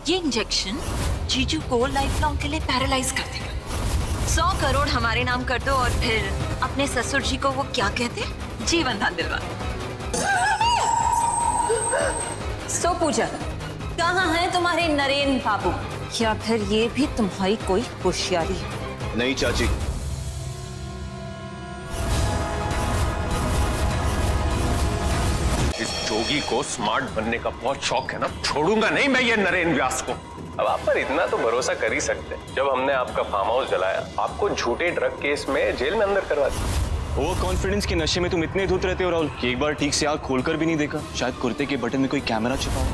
ये इंजेक्शन जीजू को लाइफ लॉन्ग के लिए पैरालाइज कर देगा। 100 करोड़ हमारे नाम कर दो और फिर अपने ससुर जी को वो क्या कहते हैं, जीवन दान दिलवा। सो पूजा, कहाँ है तुम्हारे नरेन बाबू? या फिर ये भी तुम्हारी कोई होशियारी है? नहीं चाची, इस जोगी को स्मार्ट बनने का बहुत शौक है ना, छोड़ूंगा नहीं मैं ये नरेन व्यास को। अब आप पर इतना तो भरोसा कर ही सकते हैं। जब हमने आपका फार्म हाउस जलाया, आपको झूठे ड्रग केस में जेल में अंदर करवा दिया। ओवर कॉन्फिडेंस के नशे में तुम इतने धुत रहते हो राहुल कि एक बार ठीक से आँख खोलकर भी नहीं देखा। शायद कुर्ते के बटन में कोई कैमरा छिपा हो।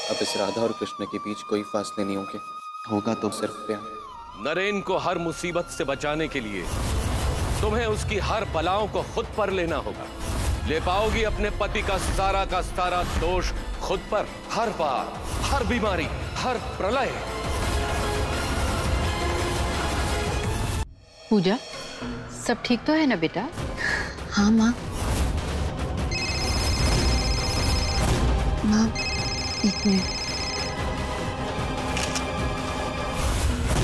अब इस राधा और कृष्ण के बीच कोई फासले नहीं होंगे, होगा तो सिर्फ प्यार। नरेन को हर मुसीबत से बचाने के लिए तुम्हें उसकी हर बलाओं को खुद पर लेना होगा। ले पाओगी अपने पति का सारा दोष खुद पर, हर बार, हर बीमारी, हर प्रलय। पूजा, सब ठीक तो है ना बेटा? हाँ माँ। माँ एक मिनट।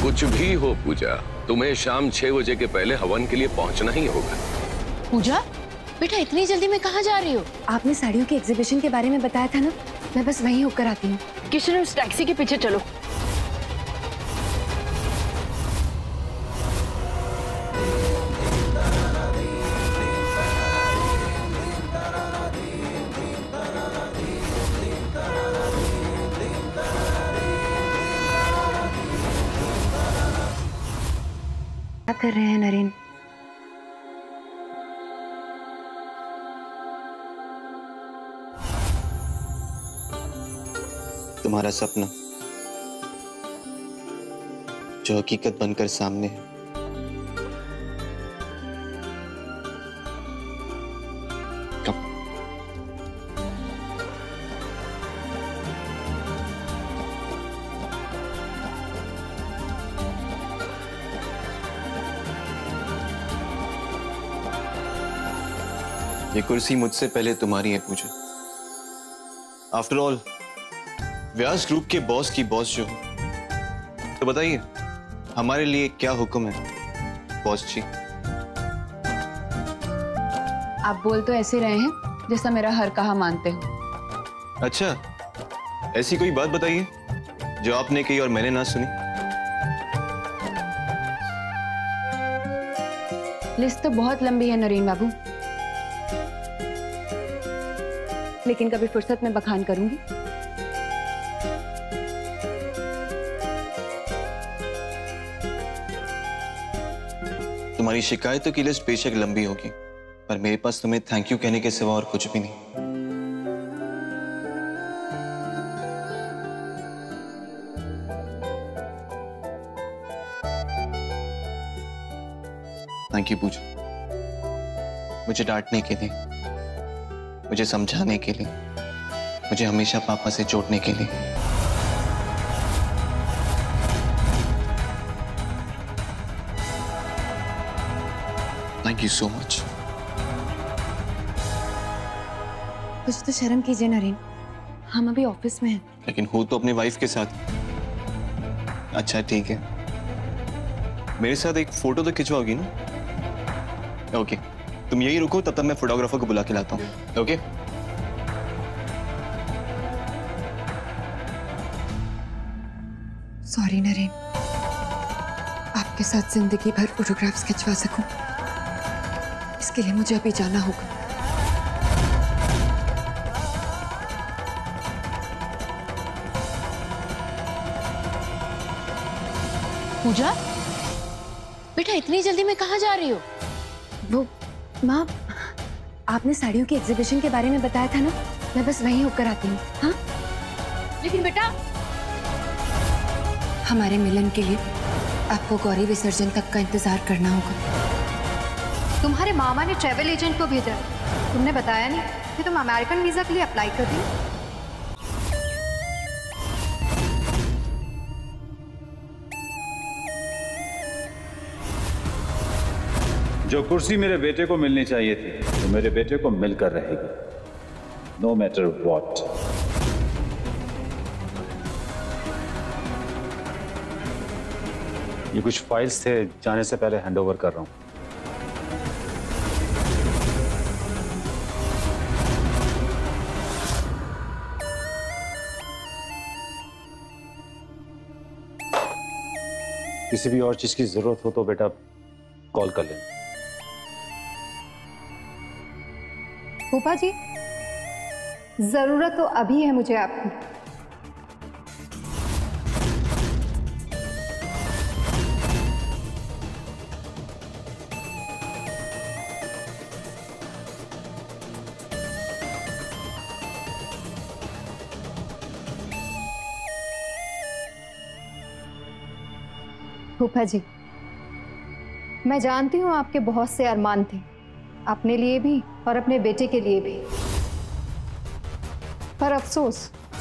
कुछ भी हो पूजा, तुम्हें शाम 6 बजे के पहले हवन के लिए पहुंचना ही होगा। पूजा बेटा, इतनी जल्दी में कहाँ जा रही हो? आपने साड़ियों के एग्जीबिशन के बारे में बताया था ना, मैं बस वहीं होकर आती हूँ। किशन, उस टैक्सी के पीछे चलो। क्या कर रहे हैं नरेन? तुम्हारा सपना जो हकीकत बनकर सामने है, कब? ये कुर्सी मुझसे पहले तुम्हारी है पूजा। आफ्टर ऑल व्यास ग्रुप के बॉस की बॉस जो हो, तो बताइए हमारे लिए क्या हुक्म है बॉस जी? आप बोल तो ऐसे रहे हैं जैसा मेरा हर कहा मानते हो। अच्छा, ऐसी कोई बात बताइए जो आपने कही और मैंने ना सुनी। लिस्ट तो बहुत लंबी है नरेन बाबू, लेकिन कभी फुर्सत में बखान करूंगी। तुम्हारी शिकायतों की लिस्ट बेशक लंबी होगी, पर मेरे पास तुम्हें थैंक यू कहने के सिवा और कुछ भी नहीं। थैंक यू पूजा, मुझे डांटने के लिए, मुझे समझाने के लिए, मुझे हमेशा पापा से जोड़ने के लिए। Thank you so much. कुछ तो शर्म कीजिए नरेन, हम अभी ऑफिस में हैं। लेकिन हो तो अपनी वाइफ के साथ। अच्छा ठीक है, मेरे साथ एक फोटो तो खिंचवाओगी ना? ओके, तुम यही रुको, तब तक मैं फोटोग्राफर को बुला के लाता हूँ। ओके? सॉरी नरेन, आपके साथ जिंदगी भर फोटोग्राफ्स खिंचवा सकूं, इसके लिए मुझे अभी जाना होगा। पूजा बेटा, इतनी जल्दी में कहाँ जा रही हो? वो माँ, आपने साड़ियों के एग्जीबिशन के बारे में बताया था ना, मैं बस वहीं होकर आती हूँ। हाँ, लेकिन बेटा, हमारे मिलन के लिए आपको गौरी विसर्जन तक का इंतजार करना होगा। तुम्हारे मामा ने ट्रैवल एजेंट को भेजा, तुमने बताया नहीं कि तुम अमेरिकन वीजा के लिए अप्लाई कर रही हो। जो कुर्सी मेरे बेटे को मिलनी चाहिए थी, तो मेरे बेटे को मिलकर रहेगी। no matter what. ये कुछ फाइल्स थे, जाने से पहले हैंडओवर कर रहा हूं। किसी भी और चीज की जरूरत हो तो बेटा कॉल कर लेना। फूफा जी, जरूरत तो अभी है मुझे आपकी। फूफा जी, मैं जानती हूँ आपके बहुत से अरमान थे, अपने लिए भी और अपने बेटे के लिए भी, पर अफसोस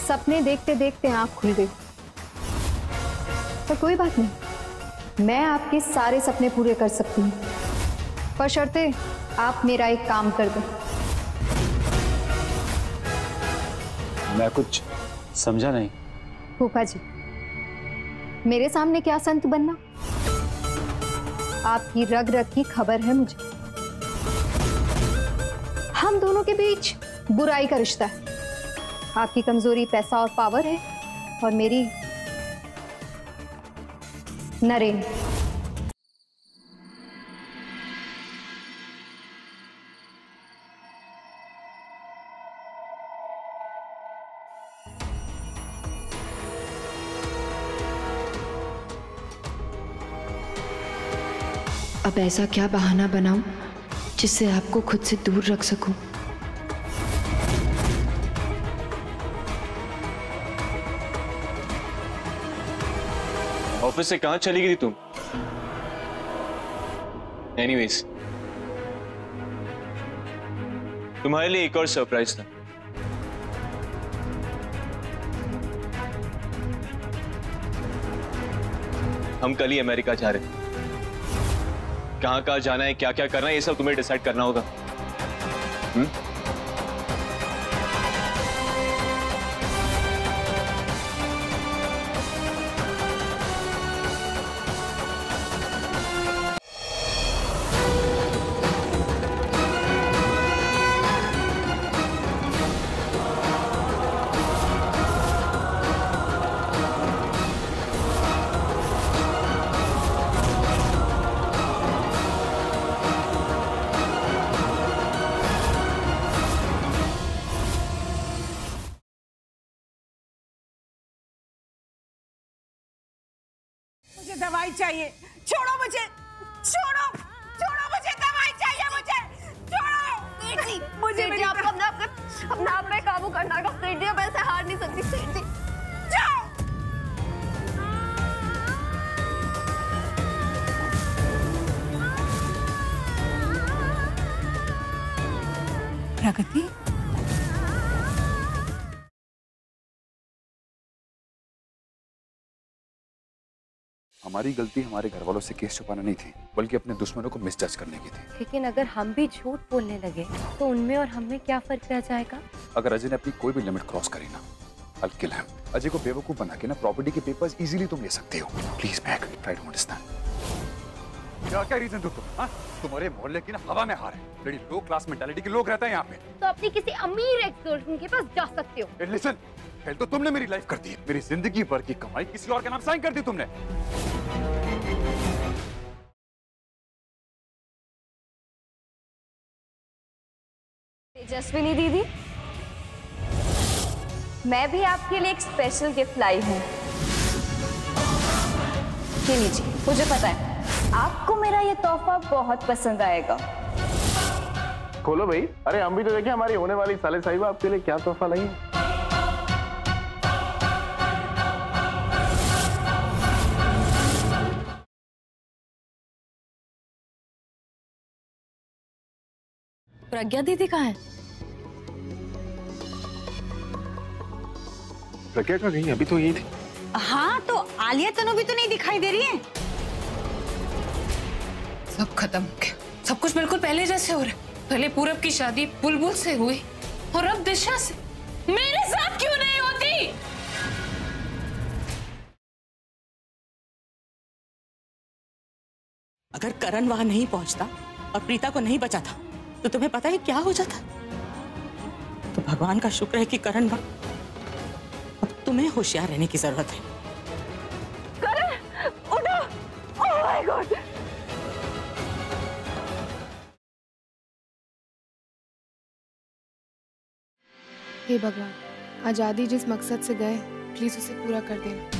सपने देखते देखते आंख खुल गई। पर कोई बात नहीं, मैं आपके सारे सपने पूरे कर सकती हूँ, पर शर्ते आप मेरा एक काम कर दो। मैं कुछ समझा नहीं। फूफा जी, मेरे सामने क्या संत बनना, आपकी रग रग की खबर है मुझे। हम दोनों के बीच बुराई का रिश्ता है। आपकी कमजोरी पैसा और पावर है, और मेरी नरेन। अब ऐसा क्या बहाना बनाऊं जिससे आपको खुद से दूर रख सकूं? ऑफिस से कहां चली गई थी तुम? एनीवेज, तुम्हारे लिए एक और सरप्राइज था। हम कल ही अमेरिका जा रहे हैं। कहां कहां जाना है, क्या क्या करना है, ये सब तुम्हें डिसाइड करना होगा। मुझे दवाई चाहिए, छोड़ो मुझे, छोड़ो, छोड़ो मुझे, दवाई चाहिए मुझे, छोड़ो। मुझे मेरी आपको अपना आप पे काबू करना होगा। सेठ जी, अब ऐसे हार नहीं सकती। सेठ जी, जाओ। प्रगति, हमारी गलती हमारे घर वालों से केस छुपाना नहीं थी, बल्कि अपने दुश्मनों को मिसजज करने की थी। लेकिन अगर हम भी झूठ बोलने लगे तो उनमें और हम में क्या फर्क रह जाएगा? अगर अजय ने अपनी कोई भी लिमिट क्रॉस करी ना, I'll kill him। अजय को बेवकूफ बना के ना प्रॉपर्टी के पेपर्स इजीली तुम ले सकते हो। Please Mac, try to understand. क्या क्या रीजन दो तुम? हाँ, तुम्हारे मोहल्ले की ना हवा में हार है। बड़ी लो क्लास मेंटालिटी के लोग रहते हैं यहाँ पे। तो अपनी किसी अमीर एक्स गर्लफ्रेंड के पास जा सकते हो। लिसन, पहले तो तुमने मेरी लाइफ कर दी, मेरी जिंदगी भर की कमाई किसी और के नाम साइन कर दी तुमने। तेजस्विनी दीदी, मैं भी आपके लिए एक स्पेशल गिफ्ट लाई हूँ। ये लीजिए, मुझे पता है आपको मेरा ये तोहफा बहुत पसंद आएगा। खोलो भाई। अरे हम भी तो देखें हमारी होने वाली साले साहिबा आपके लिए क्या तोहफा लाई है। प्रज्ञा दीदी कहाँ है? प्रज्ञा कहाँ गई? अभी तो यही थी। हाँ, तो आलिया तनु भी तो नहीं दिखाई दे रही है। सब खत्म हो गया, सब कुछ बिल्कुल पहले जैसे हो रहा है। पहले पूरब की शादी बुलबुल से हुई, और अब दिशा से मेरे साथ क्यों नहीं होती? अगर करण वहां नहीं पहुंचता और प्रीता को नहीं बचाता तो तुम्हें पता है क्या हो जाता? तो भगवान का शुक्र है कि करण वहां, अब तुम्हें होशियार रहने की जरूरत है। करण, उठो! Oh my God! हे भगवान, आजादी जिस मकसद से गए प्लीज उसे पूरा कर देना।